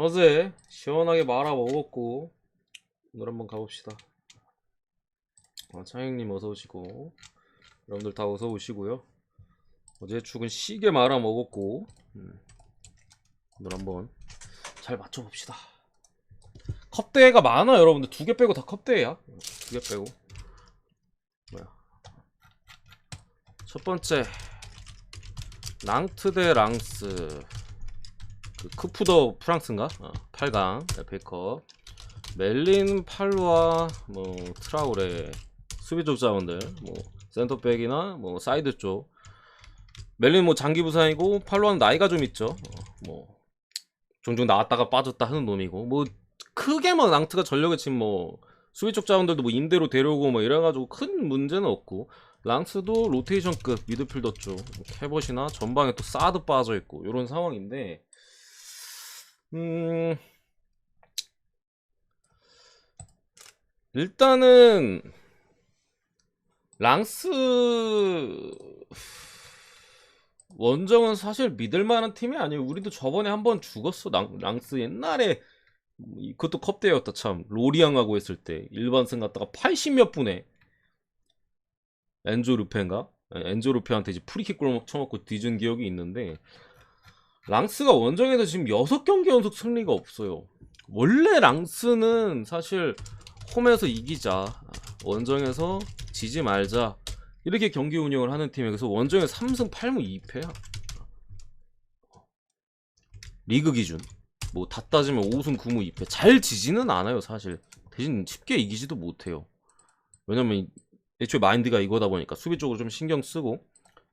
어제 시원하게 말아 먹었고 오늘 한번 가봅시다. 차영님 어서 오시고 여러분들 다 어서 오시고요. 어제 죽은 시계 말아 먹었고 오늘 한번 잘 맞춰 봅시다. 컵대가 많아 여러분들. 두 개 빼고 다 컵대야. 두 개 빼고 뭐야? 첫 번째 랑트 대 랑스. 그 크푸더 프랑스인가? 8강 FA컵. 멜린 팔루아 뭐 트라우레 수비 조자원들 뭐 센터백이나 뭐 사이드 쪽. 멜린 뭐 장기 부상이고 팔루아는 나이가 좀 있죠. 뭐 종종 나왔다가 빠졌다 하는 놈이고 뭐 크게 막 랑트가 전력에 지금 뭐 수비 쪽 자원들도 뭐 임대로 데려오고 뭐 이래가지고 큰 문제는 없고, 랑스도 로테이션급 미드필더 쪽 캐벗이나 전방에 또 사드 빠져있고 이런 상황인데, 일단은 랑스 원정은 사실 믿을만한 팀이 아니에요. 우리도 저번에 한번 죽었어. 랑스 옛날에 그것도 컵대였다. 참 로리앙하고 했을 때 일반승 갔다가 80몇 분에 엔조 루페인가? 엔조 루페한테 이제 프리킥 골 쳐먹고 뒤진 기억이 있는데, 랑스가 원정에서 지금 6경기 연속 승리가 없어요. 원래 랑스는 사실 홈에서 이기자, 원정에서 지지 말자, 이렇게 경기 운영을 하는 팀이에요. 그래서 원정에 3승 8무 2패야. 리그 기준 뭐 다 따지면 5승 9무 2패. 잘 지지는 않아요 사실. 대신 쉽게 이기지도 못해요. 왜냐면 애초에 마인드가 이거다 보니까 수비 쪽으로 좀 신경 쓰고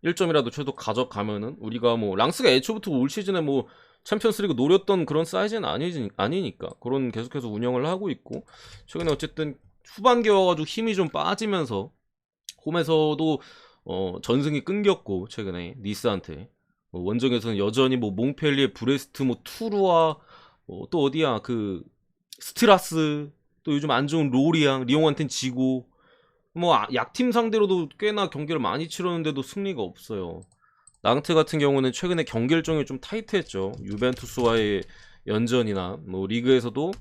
1점이라도 최소 가져가면은, 우리가 뭐 랑스가 애초부터 올 시즌에 뭐 챔피언스리그 노렸던 그런 사이즈는 아니니까 그런 계속해서 운영을 하고 있고, 최근에 어쨌든 후반기에 와가지고 힘이 좀 빠지면서 홈에서도 전승이 끊겼고, 최근에 니스한테 원정에서는 여전히 뭐 몽펠리에, 브레스트, 뭐 투르와 또 어디야 그 스트라스, 또 요즘 안 좋은 로리앙, 리옹한텐 지고, 뭐 약팀 상대로도 꽤나 경기를 많이 치렀는데도 승리가 없어요. 낭트 같은 경우는 최근에 경기 일정이 좀 타이트했죠. 유벤투스와의 연전이나 뭐 리그에서도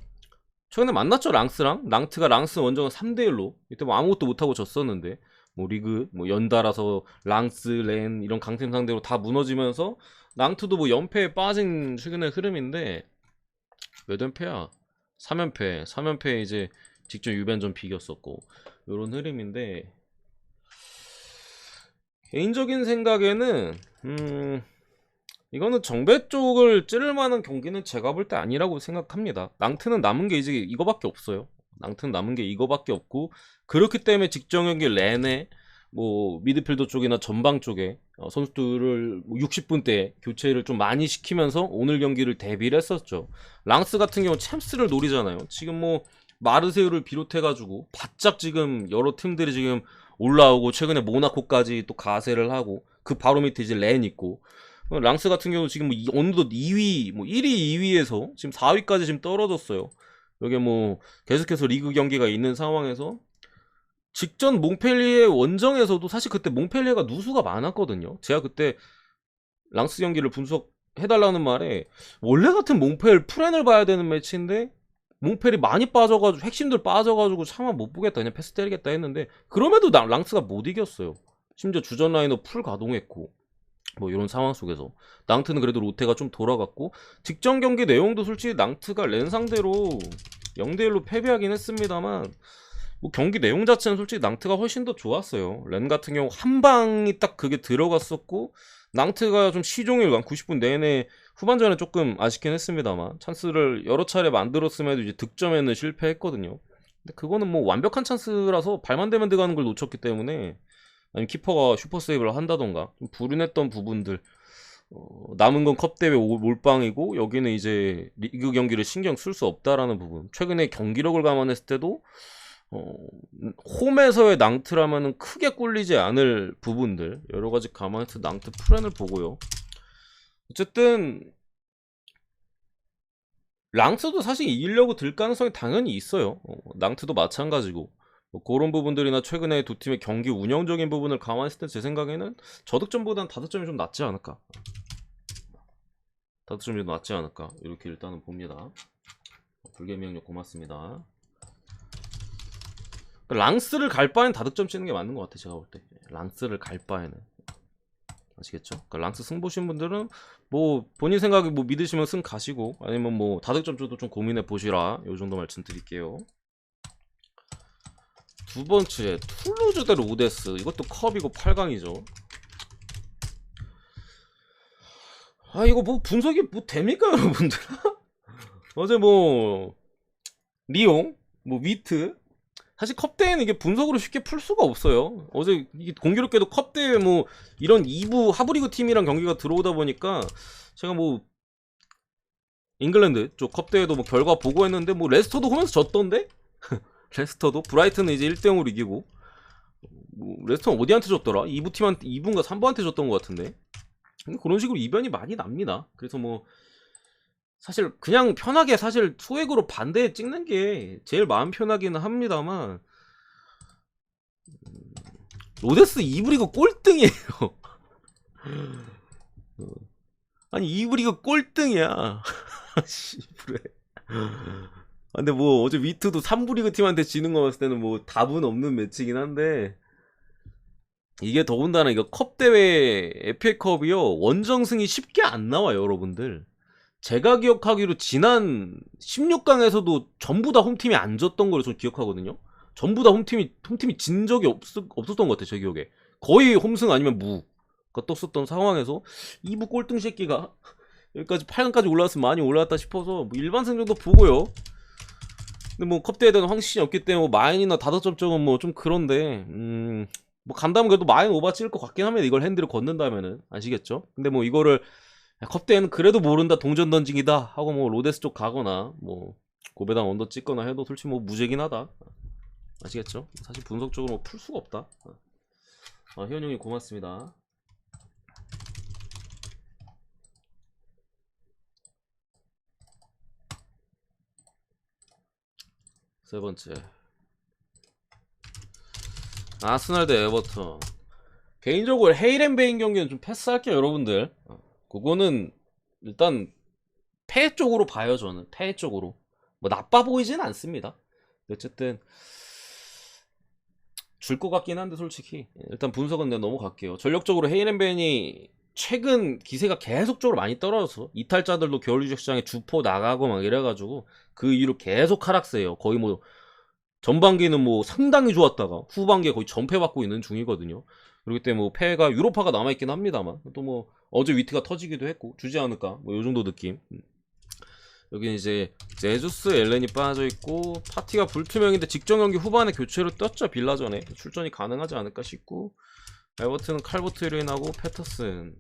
최근에 만났죠. 랑트가 랑스 원정은 3대1로 이때 뭐 아무것도 못하고 졌었는데, 뭐 리그 뭐 연달아서 랑스, 렌 이런 강팀 상대로 다 무너지면서 랑트도 뭐 연패에 빠진 최근의 흐름인데, 몇 연패야? 3연패 이제 직전 유벤전 비겼었고 요런 흐름인데, 개인적인 생각에는 이거는 정배 쪽을 찌를 만한 경기는 제가 볼 때 아니라고 생각합니다. 랑트는 남은 게 이제 이거밖에 없어요. 랑트는 남은 게 이거밖에 없고, 그렇기 때문에 직전 경기 렌에 뭐 미드필더 쪽이나 전방 쪽에 선수들을 60분 대 교체를 좀 많이 시키면서 오늘 경기를 대비를 했었죠. 랑스 같은 경우 챔스를 노리잖아요. 지금 뭐 마르세유를 비롯해가지고 바짝 지금 여러 팀들이 지금 올라오고, 최근에 모나코까지 또 가세를 하고, 그 바로 밑에 이제 렌 있고, 랑스 같은 경우 지금 뭐 어느덧 2위, 뭐 1위, 2위에서 지금 4위까지 지금 떨어졌어요. 여기 뭐 계속해서 리그 경기가 있는 상황에서, 직전 몽펠리에 원정에서도 사실 그때 몽펠리에가 누수가 많았거든요. 제가 그때 랑스 경기를 분석해달라는 말에, 원래 같은 몽펠 프렌을 봐야 되는 매치인데 몽펠이 많이 빠져가지고 핵심들 빠져가지고 차마 못 보겠다, 그냥 패스 때리겠다 했는데, 그럼에도 랑스가 못 이겼어요. 심지어 주전 라인업 풀 가동했고 뭐 이런 상황 속에서 낭트는 그래도 롯데가 좀 돌아갔고, 직전 경기 내용도 솔직히 낭트가 렌 상대로 0대1로 패배하긴 했습니다만, 뭐 경기 내용 자체는 솔직히 낭트가 훨씬 더 좋았어요. 렌 같은 경우 한 방이 딱 그게 들어갔었고, 낭트가 좀 시종일관 90분 내내 후반전에 조금 아쉽긴 했습니다만 찬스를 여러 차례 만들었음에도 이제 득점에는 실패했거든요. 근데 그거는 뭐 완벽한 찬스라서 발만 대면 들어가는 걸 놓쳤기 때문에, 아니면 키퍼가 슈퍼세이브를 한다던가 좀 불운했던 부분들, 남은 건 컵대회 몰빵이고 여기는 이제 리그 경기를 신경 쓸 수 없다라는 부분, 최근에 경기력을 감안했을 때도 홈에서의 낭트라면은 크게 꿀리지 않을 부분들 여러가지 감안해서 낭트 프렌을 보고요. 어쨌든 랑스도 사실 이기려고 들 가능성이 당연히 있어요. 낭트도 마찬가지고, 뭐 그런 부분들이나 최근에 두 팀의 경기 운영적인 부분을 감안했을 때 제 생각에는 저득점보다는 다득점이 좀 낫지 않을까. 다득점이 낫지 않을까 이렇게 일단은 봅니다. 불개명력 고맙습니다. 랑스를 갈 바엔 다득점 치는 게 맞는 것 같아. 제가 볼 때 랑스를 갈 바에는. 아시겠죠? 그러니까 랑스 승 보신 분들은 뭐 본인 생각에 뭐 믿으시면 승 가시고, 아니면 뭐 다득점 쪽도 좀 고민해 보시라, 요 정도 말씀드릴게요. 두 번째 툴루즈 대 로데스, 이것도 컵이고 8강이죠. 아 이거 뭐 분석이 뭐 됩니까 여러분들? 어제 뭐 리옹, 뭐 위트, 사실 컵 대회는 이게 분석으로 쉽게 풀 수가 없어요. 어제 공교롭게도 컵 대회 뭐 이런 2부 하브리그 팀이랑 경기가 들어오다 보니까 제가 뭐 잉글랜드 쪽 컵 대회도 뭐 결과 보고 했는데 뭐 레스터도 홈에서 졌던데? 레스터도 브라이튼은 이제 1대0으로 이기고, 뭐 레스터는 어디한테 졌더라? 2부 팀한테, 2부인가 3부한테 졌던 것 같은데. 그런 식으로 이변이 많이 납니다. 그래서 뭐 사실 그냥 편하게 사실 소액으로 반대 찍는 게 제일 마음 편하기는 합니다만, 로데스 2부 리그 꼴등이에요. 아니 2부 리그 꼴등이야. 씨부레. 근데 뭐 어제 위트도 3부 리그 팀한테 지는 거 봤을 때는 뭐 답은 없는 매치긴 한데, 이게 더군다나 이거 컵 대회 FA컵이요 원정승이 쉽게 안 나와요 여러분들. 제가 기억하기로 지난 16강에서도 전부 다 홈팀이 안 졌던 걸로 저 기억하거든요. 전부 다 홈팀이 진 적이 없었던 것 같아요 제 기억에. 거의 홈승 아니면 무가 떴었던 상황에서 2부 꼴등 새끼가 여기까지 8강까지 올라왔으면 많이 올라왔다 싶어서 뭐 일반승 정도 보고요. 근데 뭐 컵대회에 대한 확신이 없기 때문에 뭐 마인이나 다득점 쪽은 뭐 좀 그런데, 뭐 간다면 그래도 마인 오바 찍을 것 같긴 합니다. 이걸 핸들을 걷는다면은. 아시겠죠? 근데 뭐 이거를 컵대회는 그래도 모른다, 동전 던지기다 하고 뭐 로데스 쪽 가거나 뭐 고배당 언더 찍거나 해도 솔직히 뭐 무죄긴 하다. 아시겠죠? 사실 분석적으로 뭐 풀 수가 없다. 희원 형님 고맙습니다. 세 번째 아스날 대 에버턴. 개인적으로 헤이렌베인 경기는 좀 패스할게요 여러분들. 그거는 일단 패 쪽으로 봐요. 저는 패 쪽으로 뭐 나빠 보이진 않습니다. 어쨌든 줄 것 같긴 한데 솔직히 일단 분석은 내가 넘어갈게요. 전력적으로 헤이렌벤이 최근 기세가 계속적으로 많이 떨어져서 이탈자들도 겨울유적 시장에 주포 나가고 막 이래가지고 그 이후로 계속 하락세예요. 거의 뭐 전반기는 뭐 상당히 좋았다가 후반기에 거의 전패받고 있는 중이거든요. 그렇기 때문에 뭐 패가 유로파가 남아있긴 합니다만, 또 뭐 어제 위트가 터지기도 했고 주지 않을까 뭐 요정도 느낌. 여기 이제 제주스 엘렌이 빠져있고 파티가 불투명인데 직전 경기 후반에 교체로 떴죠. 빌라전에 출전이 가능하지 않을까 싶고, 에버튼은 칼버트 류인하고 패터슨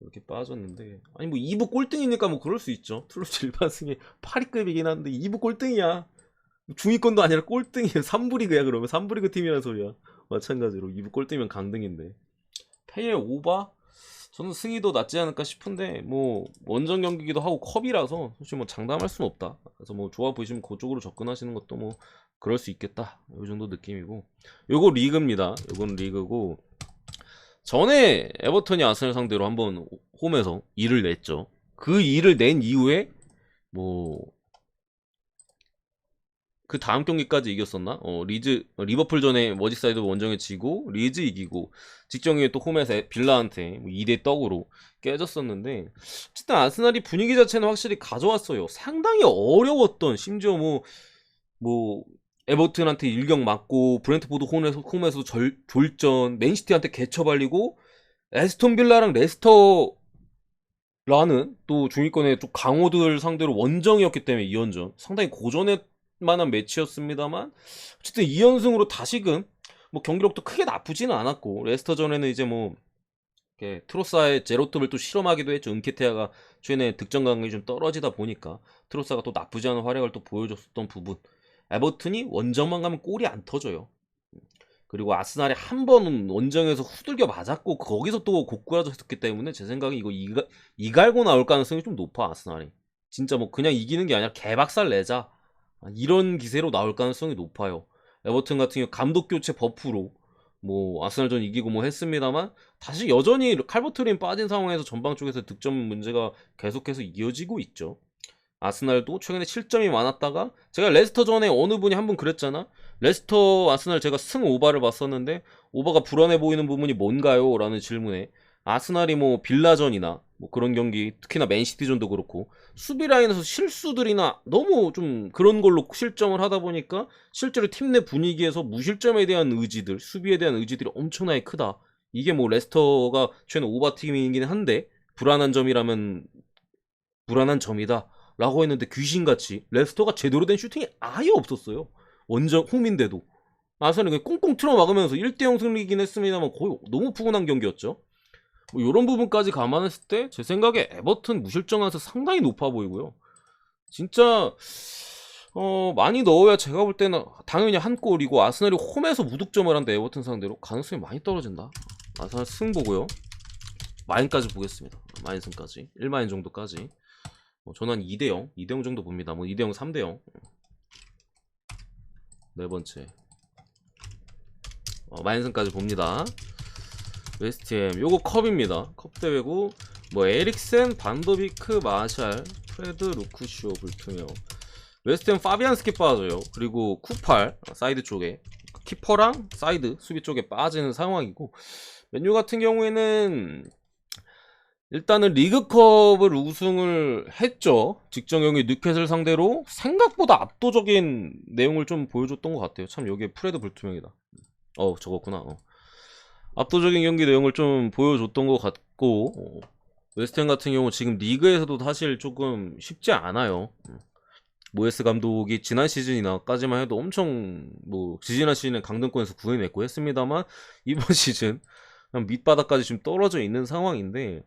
이렇게 빠졌는데, 아니 뭐 2부 꼴등이니까 뭐 그럴 수 있죠. 툴루즈 일반승이 8위급이긴 한데 2부 꼴등이야. 중위권도 아니라 꼴등이야. 3부 리그야. 그러면 3부 리그 팀이란 소리야. 마찬가지로 2부 꼴등이면 강등인데 패의 오바? 저는 승이 더 낫지 않을까 싶은데, 뭐 원정 경기기도 하고 컵이라서 솔직히 뭐 장담할 수는 없다. 그래서 뭐 좋아 보이시면 그쪽으로 접근하시는 것도 뭐 그럴 수 있겠다, 요 정도 느낌이고. 요거 리그입니다. 요건 리그고, 전에 에버턴이 아스널 상대로 한번 홈에서 2를 냈죠. 그 2를 낸 이후에 뭐 그 다음 경기까지 이겼었나? 리버풀 전에 머지사이드 원정에 지고 리즈 이기고 직전에 또 홈에서 빌라한테 2대 떡으로 깨졌었는데, 어쨌든 아스날이 분위기 자체는 확실히 가져왔어요. 상당히 어려웠던, 심지어 뭐 에버튼한테 일격 맞고 브렌트포드 홈에서 졸전, 맨시티한테 개처발리고 에스톤 빌라랑 레스터 라는 또 중위권의 또 강호들 상대로 원정이었기 때문에 2연전 상당히 고전의 만한 매치였습니다만, 어쨌든 2연승으로 다시금 뭐 경기력도 크게 나쁘지는 않았고, 레스터전에는 이제 뭐 트로사의 제로톱을 또 실험하기도 했죠. 은케테아가 최근에 득점 감각이 좀 떨어지다 보니까 트로사가 또 나쁘지 않은 활약을 또 보여줬었던 부분. 에버튼이 원정만 가면 골이 안 터져요. 그리고 아스날이 한 번은 원정에서 후들겨 맞았고 거기서 또 고꾸라졌기 때문에 제 생각에 이거 이갈고 나올 가능성이 좀 높아. 아스날이 진짜 뭐 그냥 이기는 게 아니라 개박살 내자, 이런 기세로 나올 가능성이 높아요. 에버튼 같은 경우 감독 교체 버프로 뭐 아스날전 이기고 뭐 했습니다만 다시 여전히 칼버트린 빠진 상황에서 전방 쪽에서 득점 문제가 계속해서 이어지고 있죠. 아스날도 최근에 실점이 많았다가 제가 레스터 전에 어느 분이 한 분 그랬잖아. 레스터 아스날 제가 승 오바를 봤었는데 오바가 불안해 보이는 부분이 뭔가요? 라는 질문에 아스날이 뭐 빌라전이나 뭐 그런 경기 특히나 맨시티전도 그렇고 수비 라인에서 실수들이나 너무 좀 그런 걸로 실점을 하다 보니까 실제로 팀 내 분위기에서 무실점에 대한 의지들 수비에 대한 의지들이 엄청나게 크다. 이게 뭐 레스터가 최근 오바 팀이긴 한데 불안한 점이라면 불안한 점이다 라고 했는데 귀신같이 레스터가 제대로 된 슈팅이 아예 없었어요. 원정 홈인데도 아스날이 그냥 꽁꽁 틀어 막으면서 1대0 승리이긴 했습니다만 거의 너무 푸근한 경기였죠. 뭐 이런 부분까지 감안했을 때 제 생각에 에버튼 무실점 가능성 상당히 높아 보이고요. 진짜 많이 넣어야 제가 볼 때는 당연히 한 골이고 아스날이 홈에서 무득점을 한데 에버튼 상대로 가능성이 많이 떨어진다. 아스날 승 보고요. 마인까지 보겠습니다. 마인승까지 1마인 정도까지. 저는 한 2대0 2대0 정도 봅니다. 뭐 2대0 3대0 네 번째 마인승까지 봅니다. 웨스트햄 요거 컵입니다. 컵 대회고 뭐 에릭센, 반더비크, 마샬, 프레드, 루크쇼, 불투명. 웨스트햄 파비안스키 빠져요. 그리고 쿠팔 사이드 쪽에 키퍼랑 사이드 수비 쪽에 빠지는 상황이고 맨유 같은 경우에는 일단은 리그컵을 우승을 했죠. 직전 경기 뉴캐슬 상대로 생각보다 압도적인 내용을 좀 보여줬던 것 같아요. 참 여기에 프레드 불투명이다. 적었구나. 압도적인 경기 내용을 좀 보여줬던 것 같고 웨스트햄 같은 경우 지금 리그에서도 사실 조금 쉽지 않아요. 모에스 감독이 지난 시즌이나까지만 해도 엄청 뭐 지난 시즌에 강등권에서 구해냈고 했습니다만 이번 시즌 밑바닥까지 좀 떨어져 있는 상황인데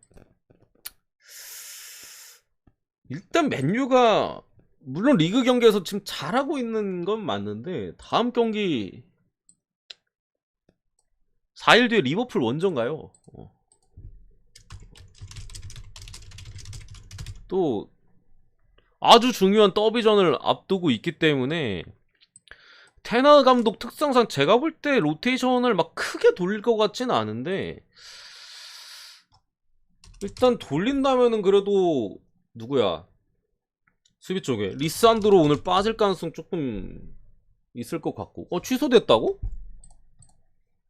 일단 맨유가 물론 리그 경기에서 지금 잘하고 있는 건 맞는데 다음 경기 4일 뒤에 리버풀 원정가요. 또 아주 중요한 더비전을 앞두고 있기 때문에 테너 감독 특성상 제가 볼 때 로테이션을 막 크게 돌릴 것 같지는 않은데 일단 돌린다면은 그래도 누구야 수비 쪽에 리산드로 오늘 빠질 가능성 조금 있을 것 같고 취소됐다고?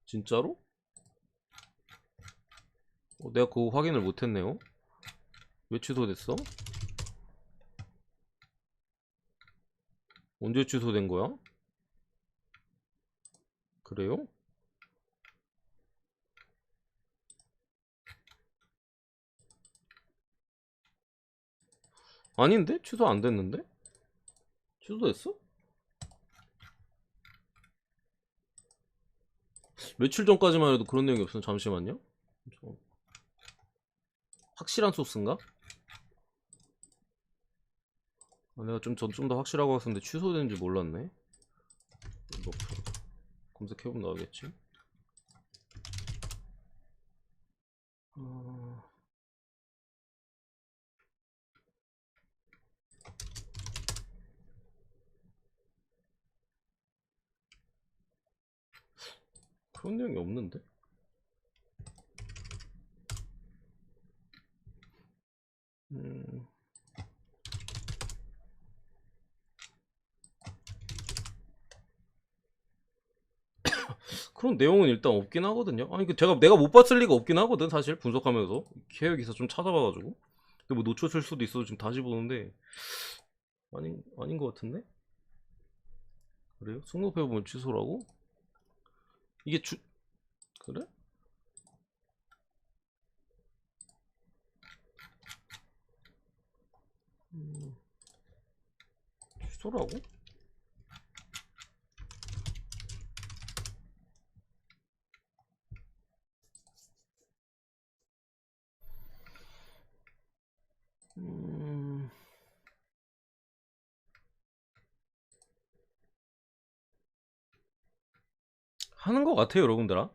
진짜로? 내가 그거 확인을 못했네요. 왜 취소됐어? 언제 취소된 거야? 그래요? 아닌데? 취소 안 됐는데? 취소됐어? 며칠 전까지만 해도 그런 내용이 없어. 잠시만요. 확실한 소스인가? 내가 좀 더 확실하고 왔었는데 취소된지 몰랐네. 뭐, 검색해보면 나오겠지. 그런 내용이 없는데? 그런 내용은 일단 없긴 하거든요. 아니 내가 못 봤을 리가 없긴 하거든 사실 분석하면서 해외 기사 좀 찾아봐가지고. 근데 뭐 놓쳤을 수도 있어서 지금 다시 보는데 아닌 것 같은데? 그래요? 승무패 보면 취소라고? 이게 그래? 취소라고? 하는 것 같아요 여러분들아.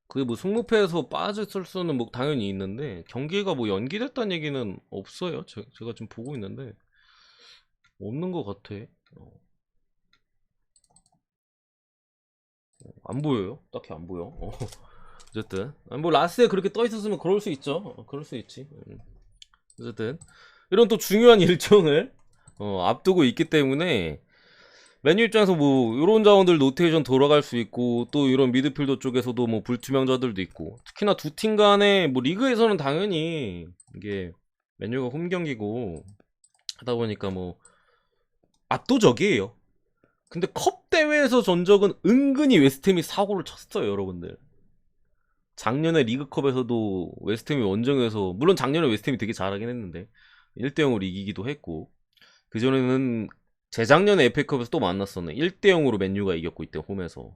그게 뭐 승무패에서 빠졌을 수는 뭐 당연히 있는데 경기가 뭐 연기됐다는 얘기는 없어요. 제가 지금 보고 있는데 없는 것 같아. 안 보여요. 딱히 안 보여. 어쨌든 뭐 라스에 그렇게 떠 있었으면 그럴 수 있죠. 그럴 수 있지. 어쨌든 이런 또 중요한 일정을 앞두고 있기 때문에 맨유 입장에서 뭐 이런 자원들 로테이션 돌아갈 수 있고 또 이런 미드필더 쪽에서도 뭐 불투명자들도 있고 특히나 두 팀 간에 뭐 리그에서는 당연히 이게 맨유가 홈 경기고 하다 보니까 뭐 압도적이에요. 근데 컵 대회에서 전적은 은근히 웨스트햄이 사고를 쳤어요, 여러분들. 작년에 리그컵에서도 웨스트햄이 원정에서 물론 작년에 웨스트햄이 되게 잘하긴 했는데 1대0으로 이기기도 했고 그전에는 재작년에 FA컵에서 또 만났었네. 1대0으로 맨유가 이겼고 이때 홈에서.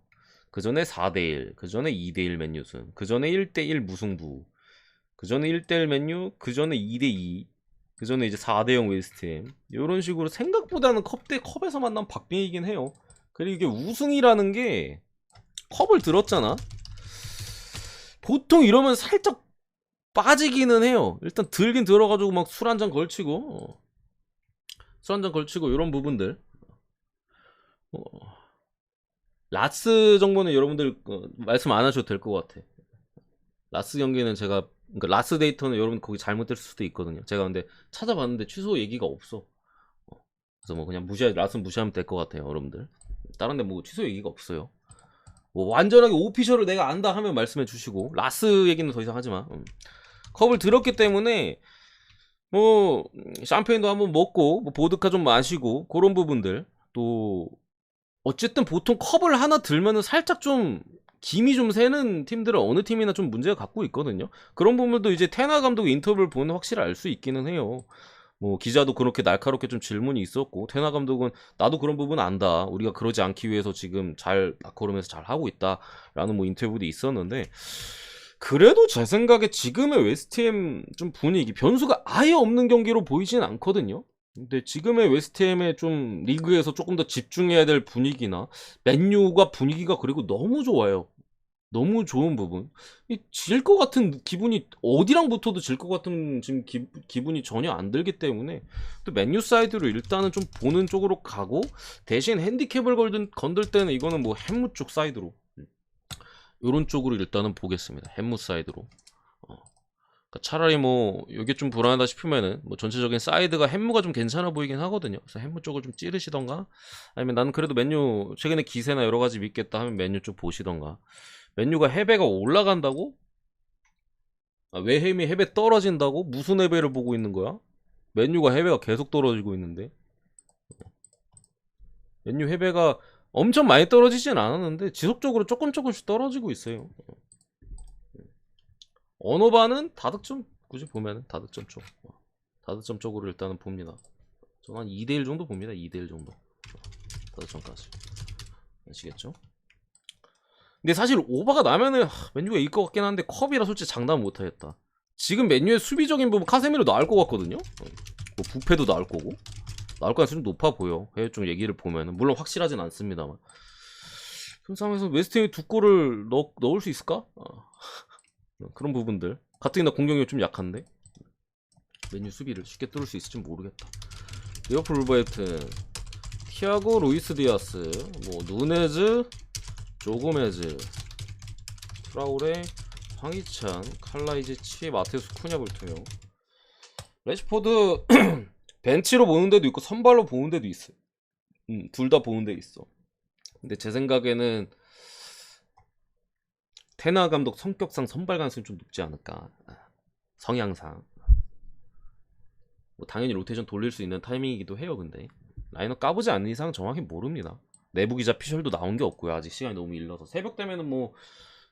그전에 4대1, 그전에 2대1 맨유승, 그전에 1대1 무승부, 그전에 1대1 맨유, 그전에 2대2, 그전에 이제 4대0 웨스트햄. 이런 식으로 생각보다는 컵에서 만난 박빙이긴 해요. 그리고 이게 우승이라는 게 컵을 들었잖아. 보통 이러면 살짝 빠지기는 해요. 일단 들긴 들어가지고 막 술 한잔 걸치고 술 한잔 걸치고 이런 부분들. 라스 정도는 여러분들 말씀 안 하셔도 될 것 같아. 라스 경기는 제가 그러니까 라스 데이터는 여러분 거기 잘못됐을 수도 있거든요. 제가 근데 찾아봤는데 취소 얘기가 없어. 그래서 뭐 그냥 라스 무시하면 될 것 같아요, 여러분들. 다른 데 뭐 취소 얘기가 없어요. 뭐 완전하게 오피셜을 내가 안다 하면 말씀해 주시고 라스 얘기는 더 이상 하지 마. 컵을 들었기 때문에 뭐 샴페인도 한번 먹고 뭐 보드카 좀 마시고 그런 부분들 또 어쨌든 보통 컵을 하나 들면은 살짝 좀 김이 좀 새는 팀들은 어느 팀이나 좀 문제가 갖고 있거든요. 그런 부분도 이제 테나 감독 인터뷰를 보면 확실히 알 수 있기는 해요. 뭐 기자도 그렇게 날카롭게 좀 질문이 있었고 테나 감독은 나도 그런 부분 안다. 우리가 그러지 않기 위해서 지금 잘 라커룸에서 잘 하고 있다라는 뭐 인터뷰도 있었는데 그래도 제 생각에 지금의 웨스트햄 좀 분위기 변수가 아예 없는 경기로 보이진 않거든요. 근데 지금의 웨스트햄의 좀 리그에서 조금 더 집중해야 될 분위기나 맨유가 분위기가 그리고 너무 좋아요. 너무 좋은 부분. 질 것 같은 기분이 어디랑 붙어도 질 것 같은 지금 기분이 전혀 안 들기 때문에 또 맨유 사이드로 일단은 좀 보는 쪽으로 가고 대신 핸디캡을 건들 때는 이거는 뭐 햄무 쪽 사이드로 이런 쪽으로 일단은 보겠습니다. 햄무 사이드로. 그러니까 차라리 뭐 이게 좀 불안하다 싶으면은 뭐 전체적인 사이드가 햄무가 좀 괜찮아 보이긴 하거든요. 그래서 햄무 쪽을 좀 찌르시던가 아니면 나는 그래도 맨유 최근에 기세나 여러 가지 믿겠다 하면 맨유 쪽 보시던가. 맨유가 해배가 올라간다고? 왜 햄이 해배 떨어진다고? 무슨 해배를 보고 있는 거야? 맨유가 해배가 계속 떨어지고 있는데 맨유 해배가 엄청 많이 떨어지진 않았는데 지속적으로 조금씩 떨어지고 있어요. 언어반은 다득점 굳이 보면은 다득점 쪽 다득점 쪽으로 일단은 봅니다. 저는 한 2대1 정도 봅니다. 2대1 정도 다득점까지 아시겠죠? 근데 사실 오버가 나면은 맨유가 이길 것 같긴 한데 컵이라 솔직히 장담 못하겠다. 지금 맨유의 수비적인 부분 카세미로 나올 것 같거든요. 뭐 부패도 나올 거고 나올 가능성이 높아 보여. 해외 쪽 얘기를 보면은 물론 확실하진 않습니다만 그런 상황에서 웨스트햄이 두 골을 넣을 수 있을까? 그런 부분들 가뜩이나 공격력이 좀 약한데 맨유 수비를 쉽게 뚫을 수 있을지 모르겠다. 리버풀 울버햄튼 티아고 루이스 디아스 뭐 누네즈 조고메즈 트라우레 황희찬 칼라이지치 마테우스 쿠냐 볼트요. 레시포드 벤치로 보는 데도 있고 선발로 보는 데도 있어요. 둘 다 보는 데 있어. 근데 제 생각에는 테나 감독 성격상 선발 가능성이 좀 높지 않을까. 성향상 뭐 당연히 로테이션 돌릴 수 있는 타이밍이기도 해요. 근데 라인업 까보지 않는 이상 정확히 모릅니다. 내부 기자 피셜도 나온 게 없고요. 아직 시간이 너무 일러서 새벽 되면은 뭐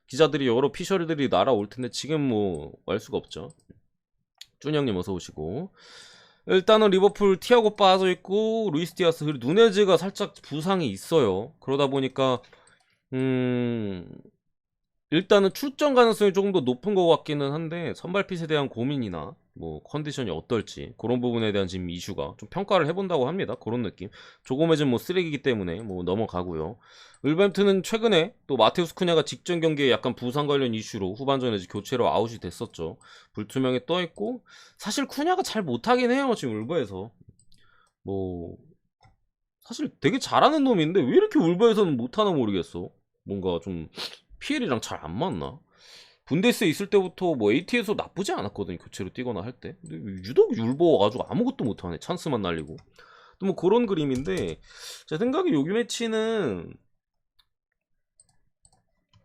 기자들이 여러 피셜들이 날아올 텐데 지금 뭐 알 수가 없죠. 쭈형님 어서 오시고. 일단은 리버풀 티아고 빠져 있고 루이스 디아스 그리고 누네즈가 살짝 부상이 있어요. 그러다 보니까 일단은 출전 가능성이 조금 더 높은 것 같기는 한데 선발핏에 대한 고민이나 뭐 컨디션이 어떨지 그런 부분에 대한 지금 이슈가 좀 평가를 해본다고 합니다. 그런 느낌. 조고메즈는 뭐 쓰레기이기 때문에 뭐 넘어가고요. 울버햄튼은 최근에 또 마테우스 쿠냐가 직전 경기에 약간 부상 관련 이슈로 후반전에 교체로 아웃이 됐었죠. 불투명에 떠있고 사실 쿠냐가 잘 못하긴 해요. 지금 울버에서 뭐 사실 되게 잘하는 놈인데 왜 이렇게 울버에서는 못하나 모르겠어. 뭔가 좀 PL이랑 잘 안 맞나? 분데스에 있을 때부터 뭐 AT에서 나쁘지 않았거든요. 교체로 뛰거나 할 때. 근데 유독 율버 가지고 아무것도 못하네. 찬스만 날리고. 또 뭐 그런 그림인데 제 생각에 여기 매치는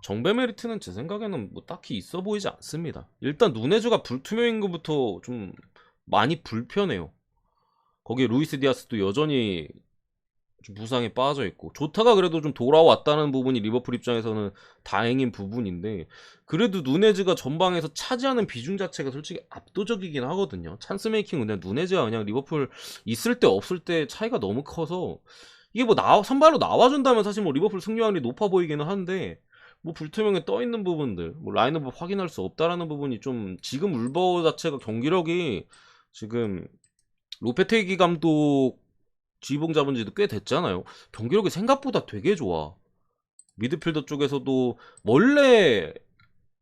정배 메리트는 제 생각에는 뭐 딱히 있어 보이지 않습니다. 일단 누네즈가 불투명인 것부터 좀 많이 불편해요. 거기에 루이스 디아스도 여전히 좀 부상에 빠져 있고 조타가 그래도 좀 돌아왔다는 부분이 리버풀 입장에서는 다행인 부분인데 그래도 누네즈가 전방에서 차지하는 비중 자체가 솔직히 압도적이긴 하거든요. 찬스 메이킹은 그냥 누네즈가 그냥 리버풀 있을 때 없을 때 차이가 너무 커서 이게 뭐 선발로 나와준다면 사실 뭐 리버풀 승리 확률이 높아 보이기는 한데 뭐 불투명에 떠 있는 부분들 뭐 라인업을 확인할 수 없다라는 부분이 좀 지금 울버 자체가 경기력이 지금 로페테기 감독 지봉 잡은 지도 꽤 됐잖아요. 경기력이 생각보다 되게 좋아. 미드필더 쪽에서도 원래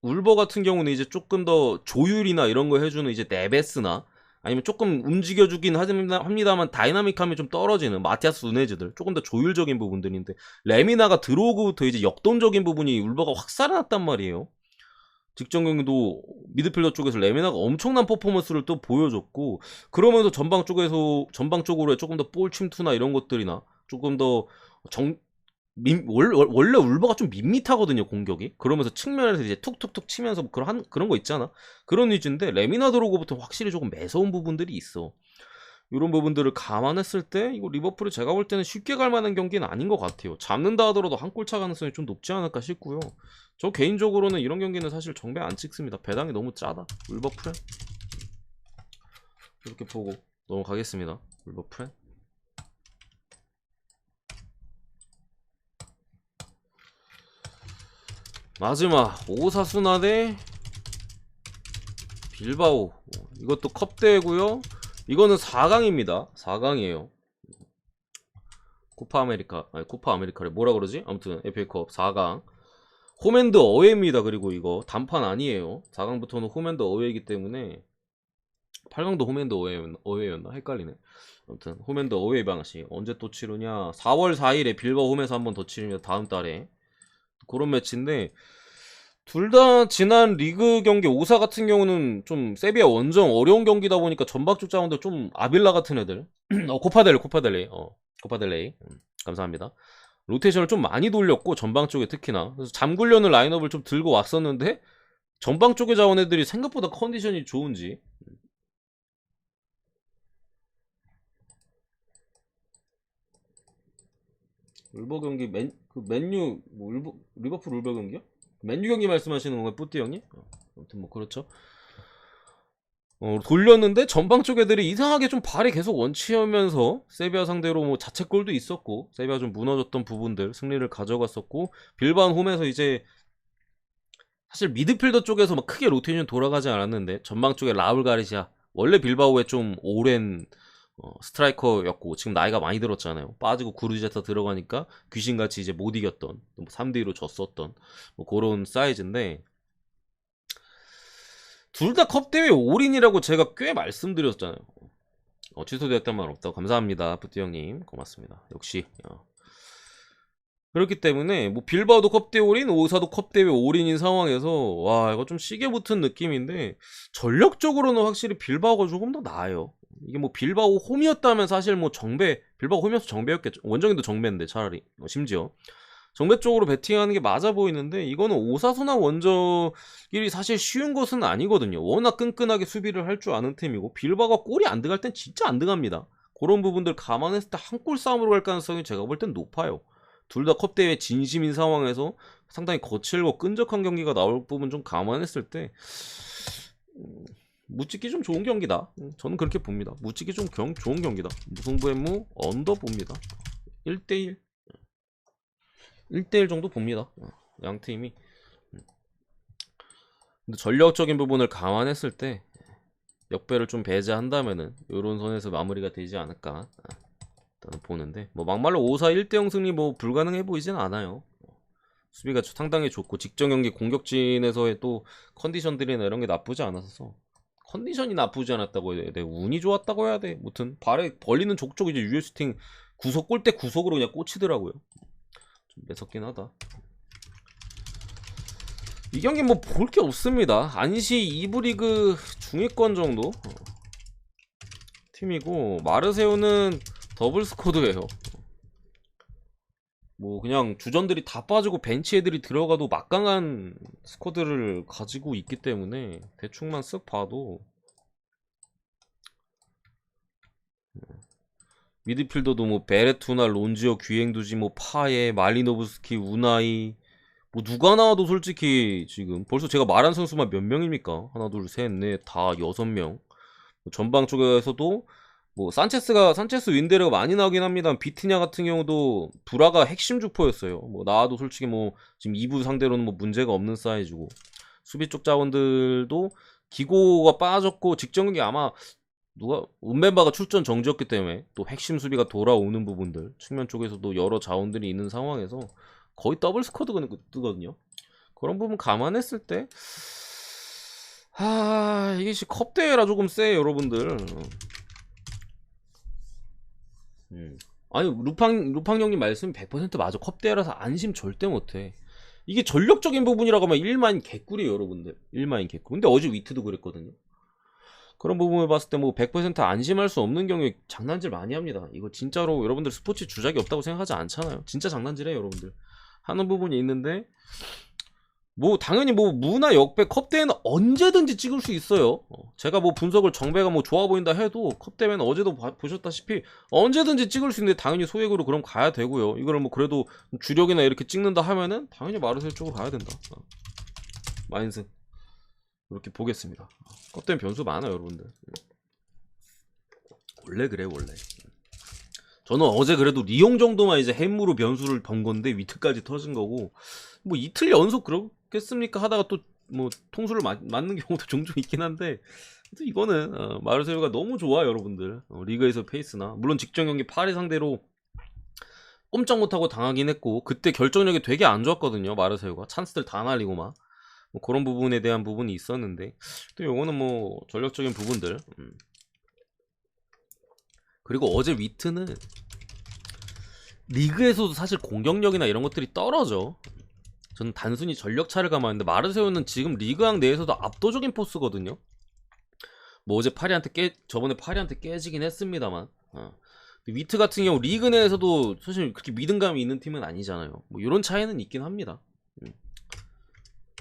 울버 같은 경우는 이제 조금 더 조율이나 이런 거 해주는 이제 네베스나 아니면 조금 움직여주긴 합니다만 다이나믹함이 좀 떨어지는 마티아스 누네즈들 조금 더 조율적인 부분들인데 레미나가 들어오고부터 이제 역동적인 부분이 울버가 확 살아났단 말이에요. 직전 경기도 미드필더 쪽에서 레미나가 엄청난 퍼포먼스를 또 보여줬고 그러면서 전방 쪽으로 조금 더 볼 침투나 이런 것들이나 조금 더 원래 울버가 좀 밋밋하거든요 공격이. 그러면서 측면에서 이제 툭툭툭 치면서 뭐 그런 거 있잖아. 그런 위주인데 레미나 들어오고부터 확실히 조금 매서운 부분들이 있어. 이런 부분들을 감안했을 때 이거 리버풀이 제가 볼 때는 쉽게 갈 만한 경기는 아닌 것 같아요. 잡는다 하더라도 한 골 차 가능성이 좀 높지 않을까 싶고요. 저 개인적으로는 이런 경기는 사실 정배 안 찍습니다. 배당이 너무 짜다. 울버프렌 이렇게 보고 넘어가겠습니다. 울버프렌 마지막 오사수나 대 빌바오. 이것도 컵대회고요. 이거는 4강입니다. 4강이에요. 코파 아메리카래 뭐라 그러지? 아무튼 FA컵 4강. 홈앤드 어웨이입니다. 그리고 이거 단판 아니에요. 4강부터는 홈앤드 어웨이이기 때문에 8강도 홈앤드 어웨이였나? 헷갈리네. 아무튼 홈앤드 어웨이 방식. 언제 또 치르냐? 4월 4일에 빌바오 홈에서 한 번 더 치르면 다음 달에 그런 매치인데 둘 다 지난 리그 경기 오사 같은 경우는 좀 세비야 원정 어려운 경기다 보니까 전박쪽 자원들 좀 아빌라 같은 애들 코파델레이 감사합니다. 로테이션을 좀 많이 돌렸고 전방 쪽에 특히나 그래서 잠굴려는 라인업을 좀 들고 왔었는데 전방 쪽에 자원 애들이 생각보다 컨디션이 좋은지 울버 경기 맨유 리버풀 울버 경기요? 맨유 경기 말씀하시는 건가요, 뿌띠 형님? 아무튼 뭐 그렇죠. 돌렸는데 전방 쪽 애들이 이상하게 좀 발이 계속 원치하면서 세비야 상대로 뭐 자책골도 있었고 세비야 좀 무너졌던 부분들 승리를 가져갔었고 빌바오 홈에서 이제 사실 미드필더 쪽에서 막 크게 로테이션 돌아가지 않았는데 전방 쪽에 라울 가르시아 원래 빌바오의 좀 오랜 스트라이커였고 지금 나이가 많이 들었잖아요. 빠지고 구르제타 들어가니까 귀신같이 이제 못 이겼던 3대2로 졌었던 뭐 그런 사이즈인데 둘 다 컵대회 올인이라고 제가 꽤 말씀드렸잖아요. 취소되었단 말 없다고 감사합니다. 뿌띠 형님 고맙습니다. 역시 그렇기 때문에 뭐 빌바오도 컵대회 올인 오사도 컵대회 올인인 상황에서 와 이거 좀 시계 붙은 느낌인데 전력적으로는 확실히 빌바오가 조금 더 나아요. 이게 뭐 빌바오 홈이었다면 사실 뭐 빌바오 홈이어서 정배였겠죠. 원정인도 정배인데 차라리 심지어 정배 쪽으로 배팅하는 게 맞아 보이는데 이거는 오사수나 원정끼리 사실 쉬운 것은 아니거든요. 워낙 끈끈하게 수비를 할 줄 아는 팀이고 빌바오가 골이 안 들어갈 땐 진짜 안 들어갑니다. 그런 부분들 감안했을 때 한 골 싸움으로 갈 가능성이 제가 볼 땐 높아요. 둘 다 컵대회 진심인 상황에서 상당히 거칠고 끈적한 경기가 나올 부분 좀 감안했을 때 무찍기 좀 좋은 경기다. 저는 그렇게 봅니다. 무찍기 좀 좋은 경기다. 무승부의 무 언더 봅니다. 1대1 1대1 정도 봅니다. 양 팀이. 근데 전력적인 부분을 감안했을 때 역배를 좀 배제한다면은 요런 선에서 마무리가 되지 않을까 일단은 보는데 뭐 막말로 5-4 1대0 승리 뭐 불가능해 보이진 않아요. 수비가 상당히 좋고 직전 경기 공격진에서의 또 컨디션들이나 이런 게 나쁘지 않아서 컨디션이 나쁘지 않았다고 해야 돼. 운이 좋았다고 해야 돼. 무튼 발에 벌리는 족족 이제 유효 슈팅 구석 골대 구석으로 그냥 꽂히더라고요. 좀 매섭긴 하다. 이 경기 뭐 볼 게 없습니다. 안시 2부 리그 중위권 정도 팀이고, 마르세유는 더블 스쿼드예요. 뭐 그냥 주전들이 다 빠지고 벤치 애들이 들어가도 막강한 스쿼드를 가지고 있기 때문에 대충만 쓱 봐도 미드필더도 뭐 베레투나 론지어, 귀행두지, 뭐 파예, 말리노브스키, 우나이, 뭐 누가 나와도 솔직히 지금 벌써 제가 말한 선수만 몇 명입니까? 하나, 둘, 셋, 넷, 다 6명. 전방 쪽에서도 뭐 산체스 윈데르가 많이 나오긴 합니다. 비티냐 같은 경우도 브라가 핵심 주포였어요. 뭐 나와도 솔직히 뭐 지금 2부 상대로는 뭐 문제가 없는 사이즈고, 수비 쪽 자원들도 기고가 빠졌고 직전 경기 아마 누가 은벤바가 출전 정지였기 때문에 또 핵심 수비가 돌아오는 부분들 측면 쪽에서도 여러 자원들이 있는 상황에서 거의 더블 스쿼드가 뜨거든요. 그런 부분 감안했을 때 이게 컵 대회라 조금 세요, 여러분들. 아니 루팡 형님 말씀 100% 맞아. 컵 대회라서 안심 절대 못해. 이게 전력적인 부분이라고 하면 1마인 개꿀이에요, 여러분들. 1마인 개꿀. 근데 어제 위트도 그랬거든요. 그런 부분을 봤을 때 뭐 100% 안심할 수 없는 경우에 장난질 많이 합니다. 이거 진짜로 여러분들 스포츠 주작이 없다고 생각하지 않잖아요. 진짜 장난질해요, 여러분들. 하는 부분이 있는데, 뭐 당연히 뭐 무나 역배 컵대회는 언제든지 찍을 수 있어요. 제가 뭐 분석을 정배가 뭐 좋아 보인다 해도 컵대회는 어제도 보셨다시피 언제든지 찍을 수 있는데 당연히 소액으로 그럼 가야 되고요. 이거를 뭐 그래도 주력이나 이렇게 찍는다 하면은 당연히 마르세유 쪽으로 가야 된다. 마인슨 이렇게 보겠습니다. 컵대회 변수 많아요, 여러분들. 원래 그래, 원래. 저는 어제 그래도 리용 정도만 이제 햄무로 변수를 번 건데 위트까지 터진 거고, 뭐 이틀 연속 그렇겠습니까 하다가 또 뭐 통수를 맞는 경우도 종종 있긴 한데, 이거는 마르세유가 너무 좋아, 여러분들. 리그에서 페이스나 물론 직전 경기 파리 상대로 꼼짝 못하고 당하긴 했고, 그때 결정력이 되게 안 좋았거든요, 마르세유가. 찬스들 다 날리고 막 뭐 그런 부분에 대한 부분이 있었는데, 또 요거는 뭐 전력적인 부분들. 그리고 어제 위트는 리그에서도 사실 공격력이나 이런 것들이 떨어져. 저는 단순히 전력 차를 감았는데, 마르세유는 지금 리그왕 내에서도 압도적인 포스거든요. 뭐 어제 저번에 파리한테 깨지긴 했습니다만, 위트 같은 경우 리그 내에서도 사실 그렇게 믿음감이 있는 팀은 아니잖아요. 뭐 이런 차이는 있긴 합니다.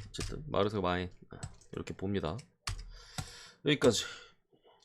어쨌든 마르세유 마인 이렇게 봅니다. 여기까지.